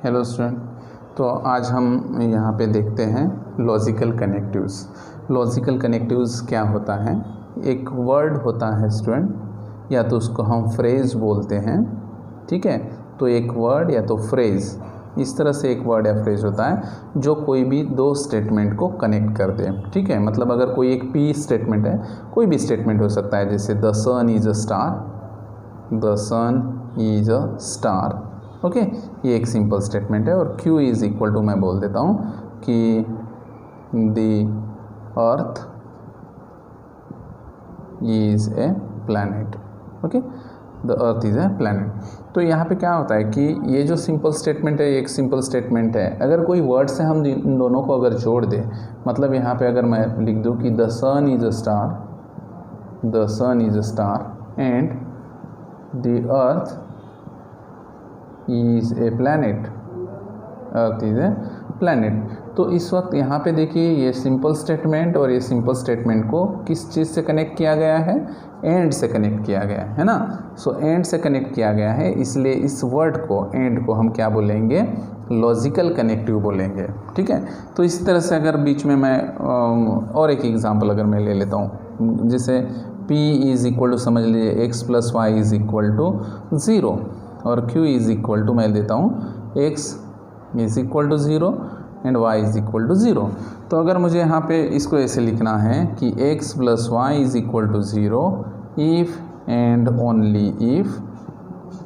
Hello student. तो आज हम यहाँ पे देखते हैं लॉजिकल कनेक्टिव्स। लॉजिकल कनेक्टिव्स क्या होता है? एक वर्ड होता है स्टूडेंट, या तो उसको हम फ्रेज़ बोलते हैं, ठीक है। तो एक वर्ड या तो फ्रेज़, इस तरह से एक वर्ड या फ्रेज़ होता है जो कोई भी दो स्टेटमेंट को कनेक्ट कर दे, ठीक है। मतलब अगर कोई एक पी स्टेटमेंट है, कोई भी स्टेटमेंट हो सकता है, जैसे the sun is a star, the sun is a star, okay. ये एक सिंपल स्टेटमेंट है। और Q इज़ इक्वल टू, मैं बोल देता हूँ कि the earth is a planet, okay. The earth is a planet. तो यहाँ पे क्या होता है कि ये जो सिंपल स्टेटमेंट है, एक सिंपल स्टेटमेंट है। अगर कोई वर्ड से हम इन दोनों को अगर जोड़ दें, मतलब यहाँ पे अगर मैं लिख दूँ कि the sun is a star, the sun is a star and the earth is a planet, earth is a planet. तो इस वक्त यहाँ पे देखिए, ये सिंपल स्टेटमेंट और ये सिंपल स्टेटमेंट को किस चीज़ से कनेक्ट किया गया है? एंड से कनेक्ट किया गया है ना। सो एंड से कनेक्ट किया गया है, इसलिए इस वर्ड को, एंड को हम क्या बोलेंगे? लॉजिकल कनेक्टिव बोलेंगे, ठीक है। तो इस तरह से अगर बीच में मैं और एक एग्जांपल अगर मैं ले लेता हूँ, जैसे P इज़ इक्वल टू, समझ लीजिए x plus y is equal to 0, और Q इज़ इक्वल टू, मैं देता हूँ x is equal to 0 and y is equal to 0। तो अगर मुझे यहाँ पे इसको ऐसे लिखना है कि x plus y is equal to 0 if and only if,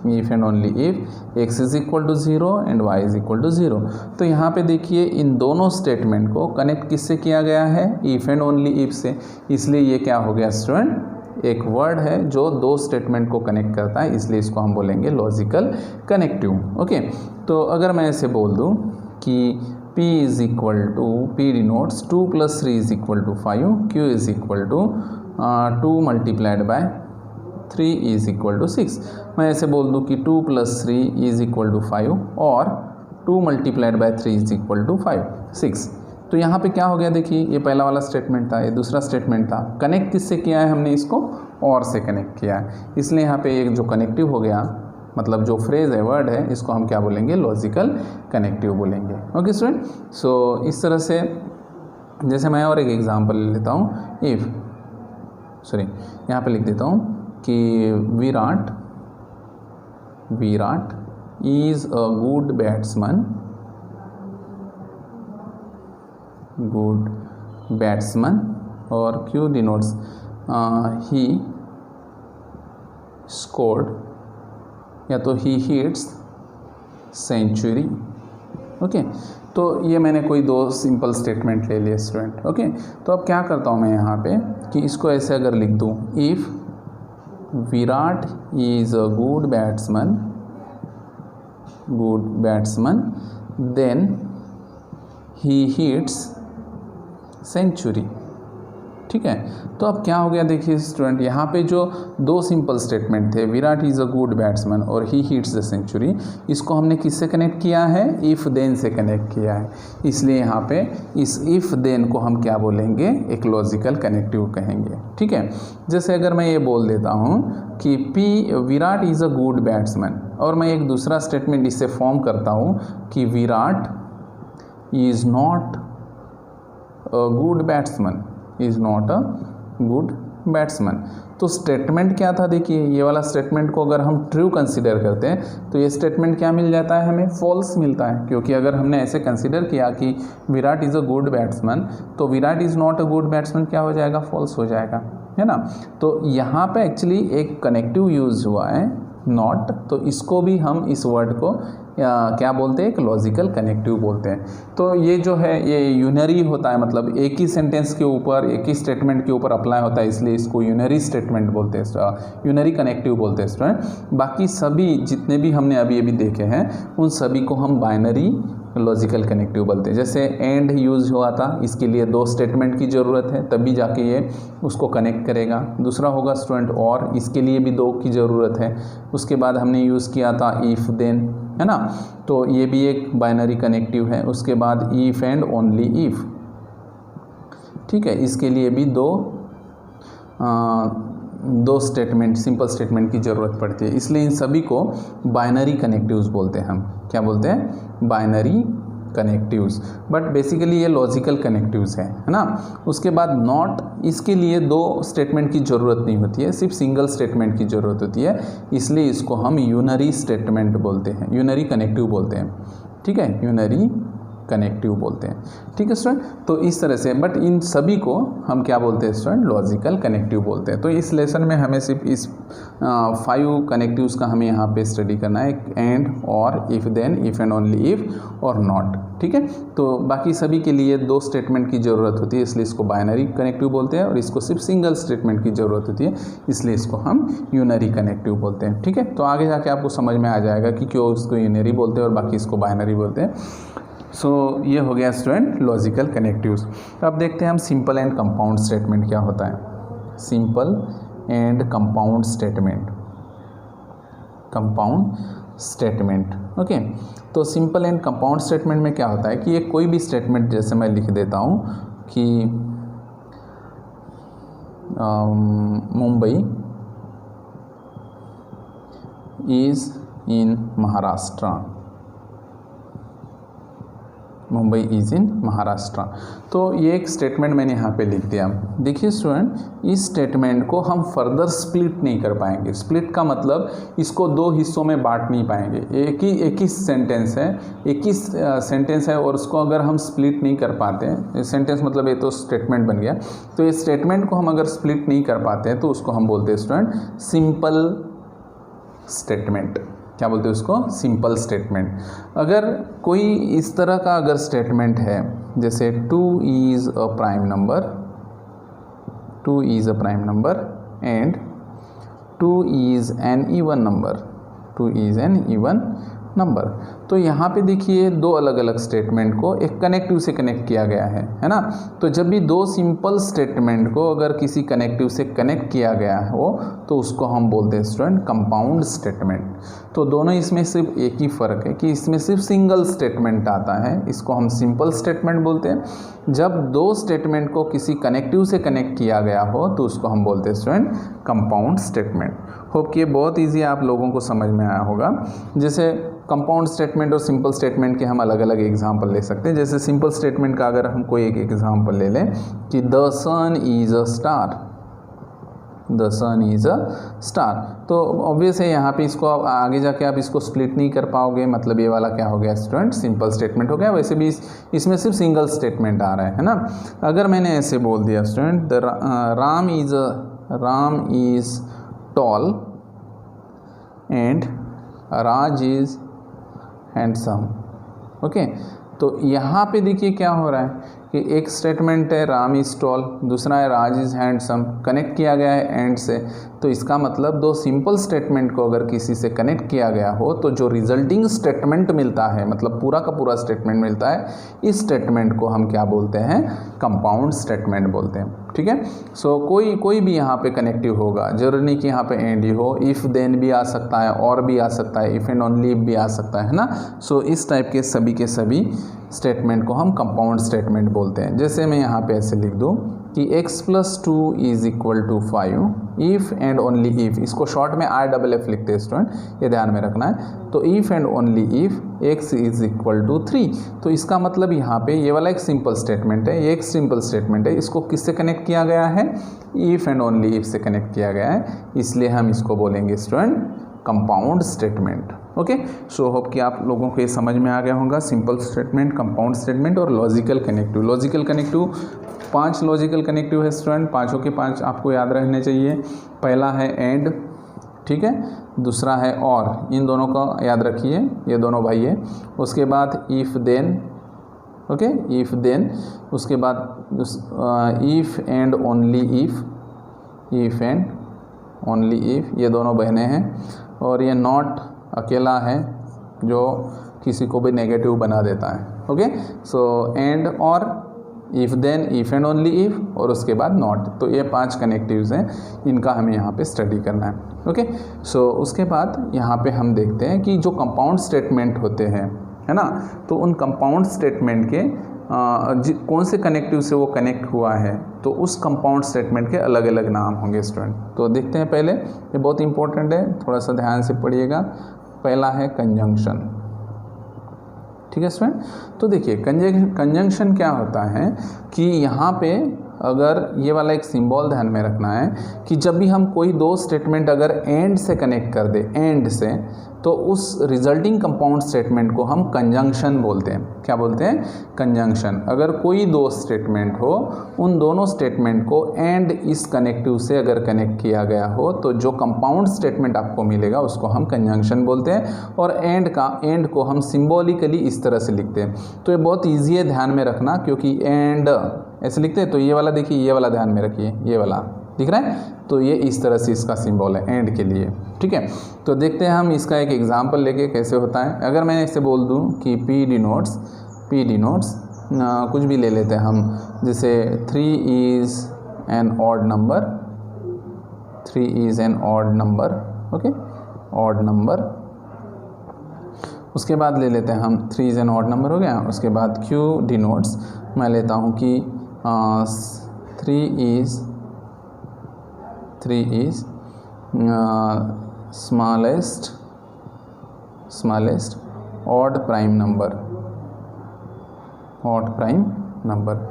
if and only if x is equal to 0 and y is equal to 0। तो यहाँ पे देखिए, इन दोनों स्टेटमेंट को कनेक्ट किससे किया गया है? इफ़ एंड ओनली इफ़ से। इसलिए ये क्या हो गया स्टूडेंट? एक वर्ड है जो दो स्टेटमेंट को कनेक्ट करता है, इसलिए इसको हम बोलेंगे लॉजिकल कनेक्टिव, ओके। तो अगर मैं ऐसे बोल दूं कि P is equal to, P denotes 2 + 3 is equal to 5, Q is equal to 2 × 3 is equal to 6। मैं ऐसे बोल दूं कि 2 + 3 इज़ इक्वल टू 5 और 2 × 3 इज़ इक्वल टू 6। तो यहाँ पे क्या हो गया? देखिए, ये पहला वाला स्टेटमेंट था, ये दूसरा स्टेटमेंट था। कनेक्ट किससे किया है हमने? इसको और से कनेक्ट किया है, इसलिए यहाँ पे एक जो कनेक्टिव हो गया, मतलब जो फ्रेज़ है, वर्ड है, इसको हम क्या बोलेंगे? लॉजिकल कनेक्टिव बोलेंगे, ओके स्टूडेंट। सो इस तरह से, जैसे मैं और एक एग्जांपल ले लेता हूँ। यहाँ पे लिख देता हूँ कि Virat is a good batsman, और Q डिनोट्स ही स्कोर्ड, या तो ही हिट्स सेंचुरी, ओके। तो ये मैंने कोई दो सिंपल स्टेटमेंट ले लिए स्टूडेंट, ओके। तो अब क्या करता हूँ मैं यहाँ पे कि इसको ऐसे अगर लिख दूँ, if Virat is a good batsman then he hits century, ठीक है। तो अब क्या हो गया? देखिए स्टूडेंट, यहाँ पे जो दो सिंपल स्टेटमेंट थे, Virat is a good batsman और ही हिट्स द सेंचुरी, इसको हमने किससे कनेक्ट किया है? इफ़ देन से कनेक्ट किया है। इसलिए यहाँ पे इस इफ़ देन को हम क्या बोलेंगे? एक लॉजिकल कनेक्टिव कहेंगे, ठीक है। जैसे अगर मैं ये बोल देता हूँ कि Virat is a good batsman, और मैं एक दूसरा स्टेटमेंट इससे फॉर्म करता हूँ कि Virat is not a good batsman, is not a good batsman. तो स्टेटमेंट क्या था? देखिए, ये वाला स्टेटमेंट को अगर हम ट्रू कंसीडर करते हैं तो ये स्टेटमेंट क्या मिल जाता है? हमें फॉल्स मिलता है, क्योंकि अगर हमने ऐसे कंसीडर किया कि Virat is a good batsman, तो Virat is not a good batsman क्या हो जाएगा? फॉल्स हो जाएगा, है ना। तो यहाँ पे एक्चुअली एक कनेक्टिव यूज हुआ है, नॉट, तो इसको भी हम, इस वर्ड को क्या बोलते हैं? एक लॉजिकल कनेक्टिव बोलते हैं। तो ये जो है, ये यूनरी होता है, मतलब एक ही सेंटेंस के ऊपर, एक ही स्टेटमेंट के ऊपर अप्लाई होता है, इसलिए इसको यूनरी स्टेटमेंट बोलते हैं, यूनरी कनेक्टिव बोलते हैं स्टूडेंट। बाकी सभी जितने भी हमने अभी देखे हैं, उन सभी को हम बाइनरी लॉजिकल कनेक्टिव बोलते हैं। जैसे एंड यूज़ हुआ था, इसके लिए दो स्टेटमेंट की ज़रूरत है, तभी जाके ये उसको कनेक्ट करेगा। दूसरा होगा स्टूडेंट और, इसके लिए भी दो की ज़रूरत है। उसके बाद हमने यूज़ किया था इफ़ देन, है ना, तो ये भी एक बाइनरी कनेक्टिव है। उसके बाद इफ़ एंड ओनली इफ़, ठीक है, इसके लिए भी दो दो स्टेटमेंट, सिंपल स्टेटमेंट की ज़रूरत पड़ती है, इसलिए इन सभी को बाइनरी कनेक्टिव्स बोलते हैं। हम क्या बोलते हैं? Binary connectives. बट बेसिकली ये लॉजिकल कनेक्टिव्स है ना। उसके बाद नॉट, इसके लिए दो स्टेटमेंट की ज़रूरत नहीं होती है, सिर्फ सिंगल स्टेटमेंट की ज़रूरत होती है, इसलिए इसको हम यूनरी स्टेटमेंट बोलते हैं, यूनरी कनेक्टिव बोलते हैं। ठीक है, यूनरी कनेक्टिव बोलते हैं। ठीक है स्टूडेंट, तो इस तरह से, बट इन सभी को हम क्या बोलते हैं स्टूडेंट? लॉजिकल कनेक्टिव बोलते हैं। तो इस लेसन में हमें सिर्फ इस 5 कनेक्टिव्स का हमें यहाँ पे स्टडी करना है, and, or, if then, if and only if और नॉट। ठीक है, तो बाकी सभी के लिए दो स्टेटमेंट की ज़रूरत होती है, इसलिए इसको बाइनरी कनेक्टिव बोलते हैं, और इसको सिर्फ सिंगल स्टेटमेंट की ज़रूरत होती है, इसलिए इसको हम यूनरी कनेक्टिव बोलते हैं। ठीक है, तो आगे जाके आपको समझ में आ जाएगा कि क्यों इसको यूनरी बोलते हैं और बाकी इसको बाइनरी बोलते हैं। सो ये हो गया स्टूडेंट लॉजिकल कनेक्टिव्स। अब देखते हैं हम सिंपल एंड कंपाउंड स्टेटमेंट क्या होता है। Simple and compound statement, compound statement. Okay, तो सिंपल एंड कंपाउंड स्टेटमेंट में क्या होता है कि ये कोई भी स्टेटमेंट, जैसे मैं लिख देता हूँ कि Mumbai is in Maharashtra, Mumbai is in Maharashtra. तो ये एक स्टेटमेंट मैंने यहाँ पे लिख दिया। देखिए स्टूडेंट, इस स्टेटमेंट को हम फर्दर स्प्लिट नहीं कर पाएंगे। स्प्लिट का मतलब इसको दो हिस्सों में बांट नहीं पाएंगे। एक ही सेंटेंस है, एक ही सेंटेंस है, और उसको अगर हम स्प्लिट नहीं कर पाते हैं, सेंटेंस मतलब ये तो स्टेटमेंट बन गया, तो ये स्टेटमेंट को हम अगर स्प्लिट नहीं कर पाते हैं तो उसको हम बोलते हैं स्टूडेंट सिंपल स्टेटमेंट। क्या बोलते हैं उसको? Simple statement. अगर कोई इस तरह का अगर स्टेटमेंट है, जैसे 2 is a prime number, 2 is a prime number and 2 is an even number, 2 is an even number, तो यहाँ पे देखिए दो अलग अलग स्टेटमेंट को एक कनेक्टिव से कनेक्ट किया गया है ना। तो जब भी दो सिंपल स्टेटमेंट को अगर किसी कनेक्टिव से कनेक्ट किया गया हो तो उसको हम बोलते हैं स्टूडेंट कंपाउंड स्टेटमेंट। तो दोनों इसमें सिर्फ एक ही फ़र्क है कि इसमें सिर्फ सिंगल स्टेटमेंट आता है, इसको हम सिंपल स्टेटमेंट बोलते हैं। जब दो स्टेटमेंट को किसी कनेक्टिव से कनेक्ट किया गया हो तो उसको हम बोलते हैं स्टूडेंट कंपाउंड स्टेटमेंट। होप कि ये बहुत ईजी आप लोगों को समझ में आया होगा। जैसे कंपाउंड स्टेटमेंट और सिंपल स्टेटमेंट के हम अलग अलग एग्जाम्पल ले सकते हैं। जैसे सिंपल स्टेटमेंट का अगर हम कोई एक एग्जाम्पल ले लें कि the sun is a star, the sun is a star, तो ऑब्वियस है यहाँ पे इसको आगे जाके आप इसको स्प्लिट नहीं कर पाओगे, मतलब ये वाला क्या हो गया स्टूडेंट? सिंपल स्टेटमेंट हो गया। वैसे भी इसमें सिर्फ सिंगल स्टेटमेंट आ रहा है ना। अगर मैंने ऐसे बोल दिया student Ram is tall and Raj is handsome, okay, तो यहाँ पे देखिए क्या हो रहा है कि एक स्टेटमेंट है राम इज़ टॉल, दूसरा है राज इज़ हैंडसम, कनेक्ट किया गया है एंड से। तो इसका मतलब दो सिंपल स्टेटमेंट को अगर किसी से कनेक्ट किया गया हो तो जो रिजल्टिंग स्टेटमेंट मिलता है, मतलब पूरा का पूरा स्टेटमेंट मिलता है, इस स्टेटमेंट को हम क्या बोलते हैं? कंपाउंड स्टेटमेंट बोलते हैं। ठीक है, सो कोई भी यहाँ पे कनेक्टिव होगा, जरूरी नहीं कि यहाँ पे एंड ही हो, इफ़ देन भी आ सकता है, और भी आ सकता है, इफ़ एंड ओनली इफ भी आ सकता है ना। सो इस टाइप के सभी स्टेटमेंट को हम कंपाउंड स्टेटमेंट बोलते हैं। जैसे मैं यहाँ पे ऐसे लिख दूँ कि x+2 is equal to 5 if and only if, इसको शॉर्ट में IFF लिखते हैं स्टूडेंट, ये ध्यान में रखना है। तो if and only if x is equal to 3, तो इसका मतलब यहाँ पे ये वाला एक सिंपल स्टेटमेंट है, ये एक सिंपल स्टेटमेंट है, इसको किससे कनेक्ट किया गया है? इफ़ एंड ओनली इफ़ से कनेक्ट किया गया है, इसलिए हम इसको बोलेंगे student compound statement. Okay, so hope कि आप लोगों को ये समझ में आ गया होगा सिंपल स्टेटमेंट, कंपाउंड स्टेटमेंट और logical connective. Logical connective 5 logical connective है स्टूडेंट, पाँचों के 5 आपको याद रखने चाहिए। पहला है एंड, ठीक है, दूसरा है और, इन दोनों का याद रखिए, ये दोनों भाई है। उसके बाद if then, okay, if then, उसके बाद if and only if, if and only if, ये दोनों बहनें हैं। और ये नॉट अकेला है जो किसी को भी नेगेटिव बना देता है। Okay, so and or if then, if and only if, और उसके बाद नॉट। तो ये 5 कनेक्टिव्स हैं, इनका हमें यहाँ पे स्टडी करना है। ओके, सो उसके बाद यहाँ पे हम देखते हैं कि जो कंपाउंड स्टेटमेंट होते हैं, है ना। तो उन कंपाउंड स्टेटमेंट के कौन से कनेक्टिव से वो कनेक्ट हुआ है, तो उस कंपाउंड स्टेटमेंट के अलग अलग नाम होंगे स्टूडेंट। तो देखते हैं पहले, ये बहुत इंपॉर्टेंट है, थोड़ा सा ध्यान से पढ़िएगा। पहला है कंजंक्शन, ठीक है स्टूडेंट। तो देखिए कंजंक्शन क्या होता है कि यहाँ पे अगर ये वाला एक सिंबल ध्यान में रखना है कि जब भी हम कोई दो स्टेटमेंट अगर एंड से कनेक्ट कर दे, एंड से, तो उस रिजल्टिंग कंपाउंड स्टेटमेंट को हम कंजंक्शन बोलते हैं। क्या बोलते हैं? कंजंक्शन। अगर कोई दो स्टेटमेंट हो, उन दोनों स्टेटमेंट को एंड इस कनेक्टिव से अगर कनेक्ट किया गया हो, तो जो कंपाउंड स्टेटमेंट आपको मिलेगा उसको हम कंजंक्शन बोलते हैं। और एंड को हम सिंबॉलिकली इस तरह से लिखते हैं। तो ये बहुत ईजी है, ध्यान में रखना, क्योंकि एंड ऐसे लिखते हैं। तो ये वाला देखिए, ये वाला ध्यान में रखिए, ये वाला दिख रहा है, तो ये इस तरह से इसका सिंबल है एंड के लिए, ठीक है। तो देखते हैं हम इसका एक एग्जांपल लेके कैसे होता है। अगर मैं इसे बोल दूं कि P denotes कुछ भी ले लेते हैं हम, जैसे 3 is an odd number, 3 is an odd number, okay, odd number। उसके बाद ले लेते हैं हम 3 is an odd number हो गया। उसके बाद Q denotes, मैं लेता हूँ कि 3 is smallest odd prime number,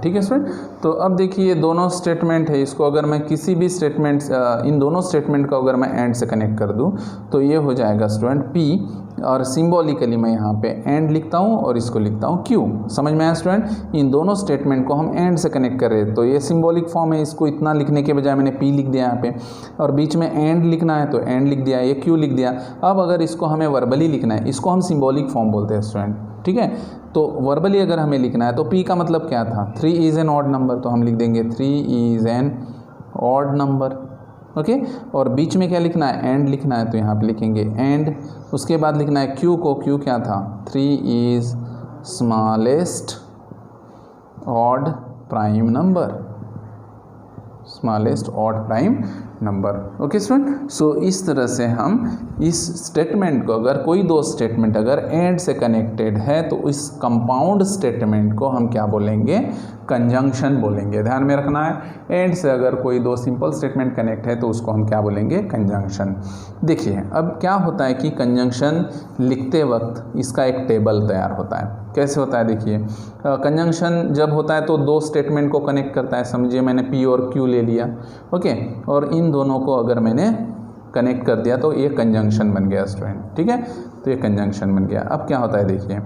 ठीक है स्टूडेंट। तो अब देखिए ये दोनों स्टेटमेंट है, इसको अगर मैं किसी भी स्टेटमेंट, इन दोनों स्टेटमेंट को अगर मैं एंड से कनेक्ट कर दूं, तो ये हो जाएगा स्टूडेंट P, और सिंबॉलिकली मैं यहाँ पे एंड लिखता हूँ और इसको लिखता हूँ Q। समझ में आया स्टूडेंट? इन दोनों स्टेटमेंट को हम एंड से कनेक्ट कर रहे हैं, तो ये सिंबॉलिक फॉर्म है। इसको इतना लिखने के बजाय मैंने P लिख दिया यहाँ पे, और बीच में एंड लिखना है तो एंड लिख दिया, ये Q लिख दिया। अब अगर इसको हमें वर्बली लिखना है, इसको हम सिंबॉलिक फॉर्म बोलते हैं स्टूडेंट, ठीक है। तो वर्बली अगर हमें लिखना है, तो P का मतलब क्या था? 3 is an odd number, तो हम लिख देंगे 3 is an odd number, okay. और बीच में क्या लिखना है? एंड लिखना है, तो यहाँ पे लिखेंगे एंड। उसके बाद लिखना है Q को, Q क्या था? 3 is smallest odd prime number, okay student. So इस तरह से हम इस स्टेटमेंट को, अगर कोई दो स्टेटमेंट अगर एंड से कनेक्टेड है, तो इस कंपाउंड स्टेटमेंट को हम क्या बोलेंगे? कंजंक्शन बोलेंगे। ध्यान में रखना है, एंड से अगर कोई दो सिंपल स्टेटमेंट कनेक्ट है तो उसको हम क्या बोलेंगे? कंजंक्शन। देखिए अब क्या होता है कि कंजंक्शन लिखते वक्त इसका एक टेबल तैयार होता है। कैसे होता है? देखिए कंजंक्शन जब होता है तो दो स्टेटमेंट को कनेक्ट करता है। समझिए मैंने P और Q ले लिया, ओके, और इन दोनों को अगर मैंने कनेक्ट कर दिया तो ये कंजंक्शन बन गया स्टूडेंट, ठीक है। तो ये कंजंक्शन बन गया। अब क्या होता है देखिए,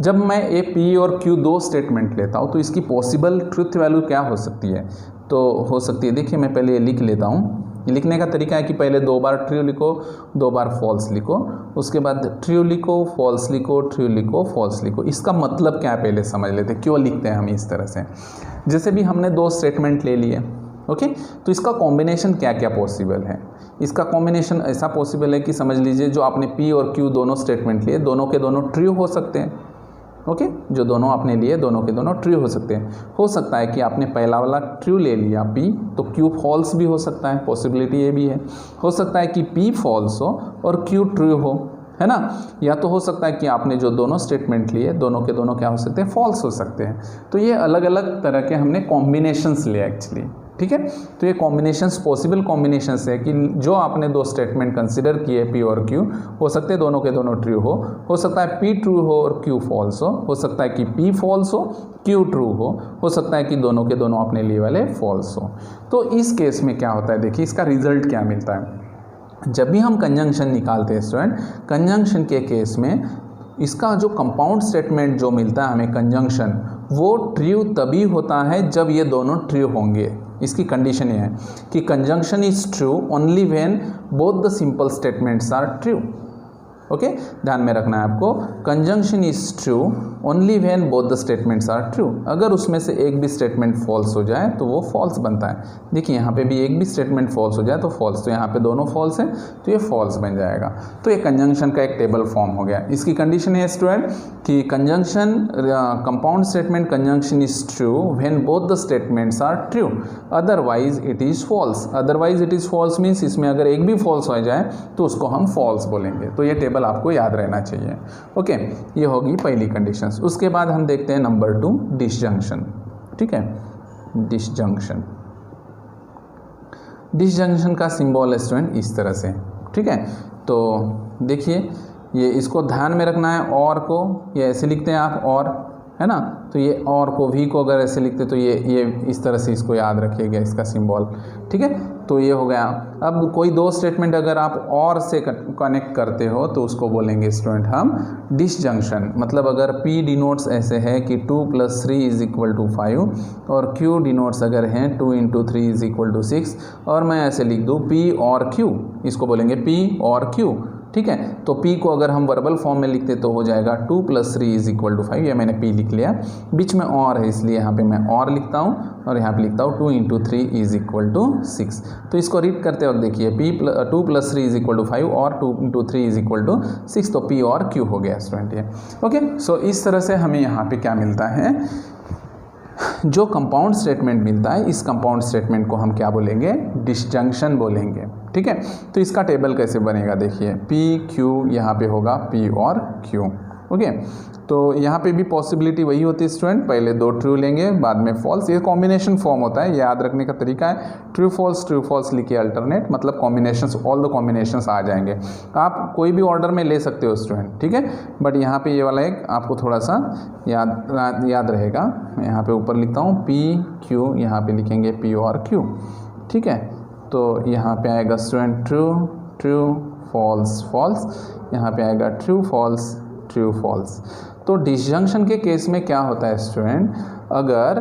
जब मैं ये P और Q दो स्टेटमेंट लेता हूँ तो इसकी पॉसिबल ट्रुथ वैल्यू क्या हो सकती है? तो हो सकती है, देखिए मैं पहले ये लिख लेता हूँ। लिखने का तरीका है कि पहले 2 बार ट्रू लिखो, 2 बार फॉल्स लिखो, उसके बाद ट्रू लिखो, फॉल्स लिखो, ट्रू लिखो, फॉल्स लिखो। इसका मतलब क्या है पहले समझ लेते हैं, क्यों लिखते हैं हम इस तरह से। जैसे भी हमने 2 स्टेटमेंट ले लिए, ओके, तो इसका कॉम्बिनेशन क्या क्या पॉसिबल है? इसका कॉम्बिनेशन ऐसा पॉसिबल है कि समझ लीजिए जो आपने P और Q दोनों स्टेटमेंट लिए, दोनों के दोनों ट्रू हो सकते हैं, ओके। जो दोनों आपने लिए दोनों के दोनों ट्रू हो सकते हैं। हो सकता है कि आपने पहला वाला ट्रू ले लिया P, तो Q फॉल्स भी हो सकता है, पॉसिबिलिटी ये भी है। हो सकता है कि P फॉल्स हो और Q ट्रू हो, है ना। या तो हो सकता है कि आपने जो दोनों स्टेटमेंट लिए दोनों के दोनों क्या हो सकते हैं? फॉल्स हो सकते हैं। तो ये अलग अलग तरह के हमने कॉम्बिनेशंस लिए एक्चुअली, ठीक है। तो ये कॉम्बिनेशंस पॉसिबल कॉम्बिनेशंस है कि जो आपने 2 स्टेटमेंट कंसिडर किए P और Q, हो सकते हैं दोनों के दोनों ट्रू हो सकता है P ट्रू हो और Q फॉल्स हो सकता है कि P फॉल्स हो, Q ट्रू हो सकता है कि दोनों के दोनों अपने लिए वाले फॉल्स हो। तो इस केस में क्या होता है देखिए, इसका रिजल्ट क्या मिलता है। जब भी हम कंजंक्शन निकालते हैं स्टूडेंट, कंजंक्शन के केस में इसका जो कंपाउंड स्टेटमेंट जो मिलता है हमें कंजंक्शन, वो ट्रू तभी होता है जब ये दोनों ट्रू होंगे। इसकी कंडीशन ये है कि conjunction is true only when both the simple statements are true, okay. ध्यान में रखना है आपको, conjunction is true only when both the statements are true. अगर उसमें से एक भी स्टेटमेंट फॉल्स हो जाए तो वो फॉल्स बनता है। देखिए यहाँ पे भी एक भी स्टेटमेंट फॉल्स हो जाए तो फॉल्स, तो यहाँ पे दोनों फॉल्स हैं तो ये फॉल्स बन जाएगा। तो ये कंजंक्शन का एक टेबल फॉर्म हो गया। इसकी कंडीशन है स्टूडेंट कि conjunction, compound statement conjunction is true when both the statements are true, otherwise it is false. Otherwise it is false means इसमें अगर एक भी फॉल्स हो जाए तो उसको हम फॉल्स बोलेंगे। तो ये टेबल सिंबल आपको याद रहना चाहिए। ओके, ये होगी पहली कंडीशंस। उसके बाद हम देखते हैं नंबर 2, डिसजंक्शन। ठीक है, डिसजंक्शन। डिसजंक्शन का सिंबल स्टूडेंट इस तरह से। ठीक है, तो देखिए ये इसको ध्यान में रखना है। और को ये ऐसे लिखते हैं आप, और, है ना, तो ये और को, भी को अगर ऐसे लिखते तो ये इस तरह से इसको याद रखिएगा, इसका सिंबल। ठीक है, तो ये हो गया। अब कोई दो स्टेटमेंट अगर आप और से कनेक्ट करते हो तो उसको बोलेंगे स्टूडेंट हम डिसजंक्शन। मतलब अगर P डिनोट्स ऐसे है कि 2 + 3 = 5 और Q डिनोट्स अगर हैं 2 × 3 = 6 और मैं ऐसे लिख दूँ P और Q, इसको बोलेंगे P और Q। ठीक है, तो P को अगर हम वर्बल फॉर्म में लिखते तो हो जाएगा 2 + 3 = 5। ये मैंने P लिख लिया, बीच में और है इसलिए यहाँ पे मैं और लिखता हूँ और यहाँ पे लिखता हूँ 2 × 3 = 6। तो इसको रीड करते वक्त देखिए 2 + 3 = 5 और 2 × 3 = 6, तो P और Q हो गया स्टूडेंट ये। ओके, सो इस तरह से हमें यहाँ पे क्या मिलता है, जो कंपाउंड स्टेटमेंट मिलता है, इस कंपाउंड स्टेटमेंट को हम क्या बोलेंगे, डिसजंक्शन बोलेंगे। ठीक है, तो इसका टेबल कैसे बनेगा देखिए, P Q यहाँ पे होगा P और Q। ओके, तो यहाँ पे भी पॉसिबिलिटी वही होती है स्टूडेंट, पहले 2 ट्रू लेंगे बाद में फॉल्स। ये कॉम्बिनेशन फॉर्म होता है, याद रखने का तरीका है। ट्रू फॉल्स लिखिए अल्टरनेट, मतलब कॉम्बिनेशंस, ऑल द कॉम्बिनेशंस आ जाएंगे। आप कोई भी ऑर्डर में ले सकते हो स्टूडेंट। ठीक है, बट यहाँ पे ये वाला एक आपको थोड़ा सा याद रहेगा। मैं यहाँ पे ऊपर लिखता हूँ P Q, यहाँ पे लिखेंगे P और Q। ठीक है, तो यहाँ पे आएगा स्टूडेंट ट्रू फॉल्स, यहाँ पे आएगा ट्रू फॉल्स। तो डिसजंक्शन के केस में क्या होता है स्टूडेंट, अगर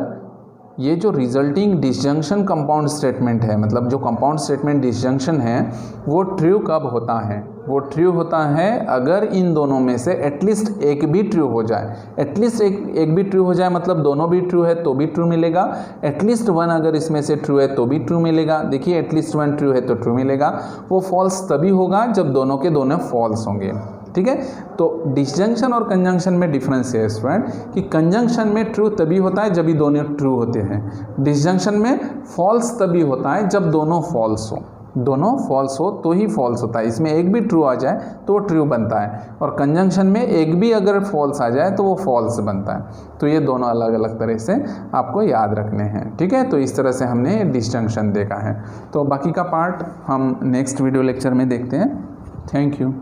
ये जो रिजल्टिंग डिसजंक्शन कंपाउंड स्टेटमेंट है, मतलब जो कंपाउंड स्टेटमेंट डिसजंक्शन है, वो ट्रू कब होता है, वो ट्रू होता है अगर इन दोनों में से एटलीस्ट एक भी ट्रू हो जाए। एटलीस्ट एक भी ट्रू हो जाए मतलब दोनों भी ट्रू है तो भी ट्रू मिलेगा। एटलीस्ट 1 अगर इसमें से ट्रू है तो भी ट्रू मिलेगा। देखिए एटलीस्ट 1 ट्रू है तो ट्रू मिलेगा। वो फॉल्स तभी होगा जब दोनों के दोनों फॉल्स होंगे। ठीक है, तो डिसजंक्शन और कंजंक्शन में डिफरेंस है स्टूडेंट कि कंजंक्शन में ट्रू तभी होता है जब ये दोनों ट्रू होते हैं, डिसजंक्शन में फॉल्स तभी होता है जब दोनों फॉल्स हो। दोनों फॉल्स हो तो ही फॉल्स होता है। इसमें एक भी ट्रू आ जाए तो वो ट्रू बनता है, और कंजंक्शन में एक भी अगर फॉल्स आ जाए तो वो फॉल्स बनता है। तो ये दोनों अलग अलग तरह से आपको याद रखने हैं। ठीक है, तो इस तरह से हमने डिसजंक्शन देखा है। तो बाकी का पार्ट हम नेक्स्ट वीडियो लेक्चर में देखते हैं। Thank you.